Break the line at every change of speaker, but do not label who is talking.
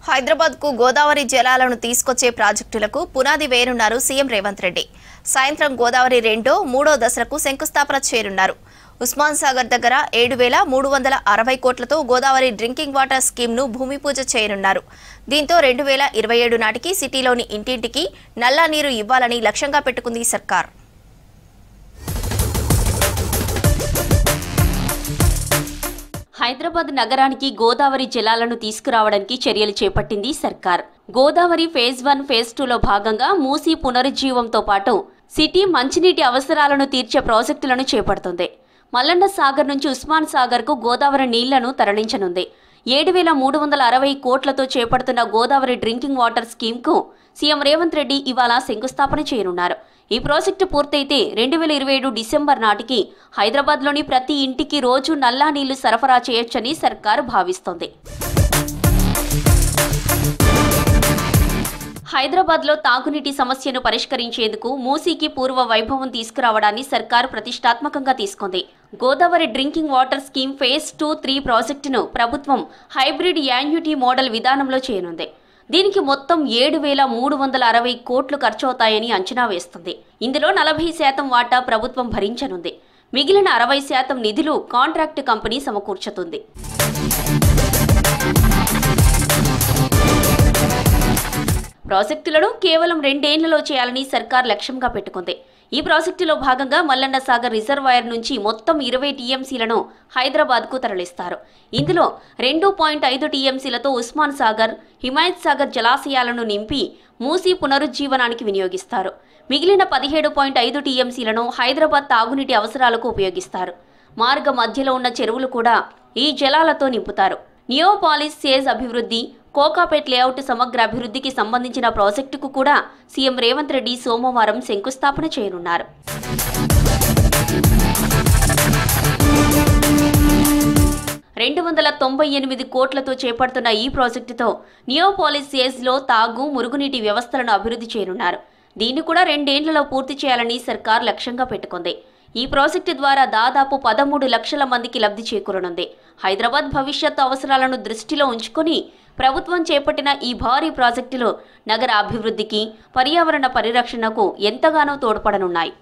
హైదరాబాద్ కు గోదావరి జలాలను తీసుకొచ్చే ప్రాజెక్టులకు పునాది వేయనున్నారు సీఎం రేవంత్ రెడ్డి. సాయంత్రం గోదావరి 2, 3వ దశలకు శంకుస్థాపన చేయనున్నారు. ఉస్మాన్ సాగర్ దగ్గర 7,360 కోట్లతో గోదావరి డ్రింకింగ్ వాటర్ స్కీమ్ ను భూమి పూజ చేయనున్నారు. దీంతో 2027 నాటికి సిటీలోని ఇంటింటికి నల్లా నీరు ఇవ్వాలని లక్ష్యంగా పెట్టుకుంది సర్కార్.
హైదరాబాద్ నగరానికి గోదావరి జలాలను తీసుకురావడానికి చర్యలు చేపట్టింది సర్కార్. గోదావరి ఫేజ్ 1, ఫేజ్ 2లో భాగంగా మూసీ పునరుజ్జీవంతో పాటు సిటీ మంచినీటి అవసరాలను తీర్చే ప్రాజెక్టులను చేపడుతుంది. మల్లన్న సాగర్ నుంచి ఉస్మాన్ సాగర్ కు గోదావరి నీళ్లను తరలించనుంది. 7,360 కోట్లతో చేపడుతున్న గోదావరి డ్రింకింగ్ వాటర్ స్కీమ్ కు సీఎం రేవంత్ రెడ్డి ఇవాళ శంకుస్థాపన చేయనున్నారు. ఈ ప్రాజెక్టు పూర్తయితే 2027 డిసెంబర్ నాటికి హైదరాబాద్లోని ప్రతి ఇంటికి రోజు నల్లా నీళ్లు సరఫరా చేయొచ్చని సర్కారు భావిస్తోంది. హైదరాబాద్లో తాగునీటి సమస్యను పరిష్కరించేందుకు మూసీకి పూర్వ వైభవం తీసుకురావడాన్ని సర్కారు ప్రతిష్టాత్మకంగా తీసుకుంది. Godavari drinking water scheme phase 2, 3 ప్రాజెక్టును ప్రభుత్వం హైబ్రిడ్ యాన్యుటీ మోడల్ విధానంలో చేయనుంది. దీనికి మొత్తం 7,360 కోట్లు ఖర్చవుతాయని అంచనా వేస్తుంది. ఇందులో 40% వాటా ప్రభుత్వం భరించనుంది. మిగిలిన 60% నిధులు కాంట్రాక్టు కంపెనీ సమకూర్చుతుంది. ప్రాజెక్టులను కేవలం 2 ఏళ్లలో చేయాలని సర్కార్ లక్ష్యంగా పెట్టుకుంది. ఈ ప్రాజెక్టులో భాగంగా మల్లన్న సాగర్ రిజర్వాయర్ నుంచి మొత్తం 20 టీఎంసీలను హైదరాబాద్కు తరలిస్తారు. ఇందులో 2.5 టీఎంసీలతో ఉస్మాన్ సాగర్, హిమాయత్ సాగర్ జలాశయాలను నింపి మూసీ పునరుజ్జీవనానికి వినియోగిస్తారు. మిగిలిన 17.5 టీఎంసీలను హైదరాబాద్ తాగునీటి అవసరాలకు ఉపయోగిస్తారు. మార్గ మధ్యలో ఉన్న చెరువులు కూడా ఈ జలాలతో నింపుతారు. నియోపాలిస్ సేజ్ అభివృద్ధి, కోకాపేట్ లేఅవుట్ సమగ్ర అభివృద్ధికి సంబంధించిన ప్రాజెక్టుకు కూడా సీఎం రేవంత్ రెడ్డి సోమవారం శంకుస్థాపన చేయనున్నారు. $298 కోట్లతో చేపడుతున్న ఈ ప్రాజెక్టుతో నియోపాలిస్ సేజ్లో తాగు, మురుగునీటి వ్యవస్థలను అభివృద్ధి చేయనున్నారు. దీన్ని కూడా 2 ఏళ్లలో పూర్తి చేయాలని సర్కార్ లక్ష్యంగా పెట్టుకుంది. ఈ ప్రాజెక్టు ద్వారా దాదాపు 13 లక్షల మందికి లబ్ధి చేకూరనుంది. హైదరాబాద్ భవిష్యత్తు అవసరాలను దృష్టిలో ఉంచుకొని ప్రభుత్వం చేపట్టిన ఈ భారీ ప్రాజెక్టులు నగర అభివృద్ధికి, పర్యావరణ పరిరక్షణకు ఎంతగానో తోడ్పడనున్నాయి.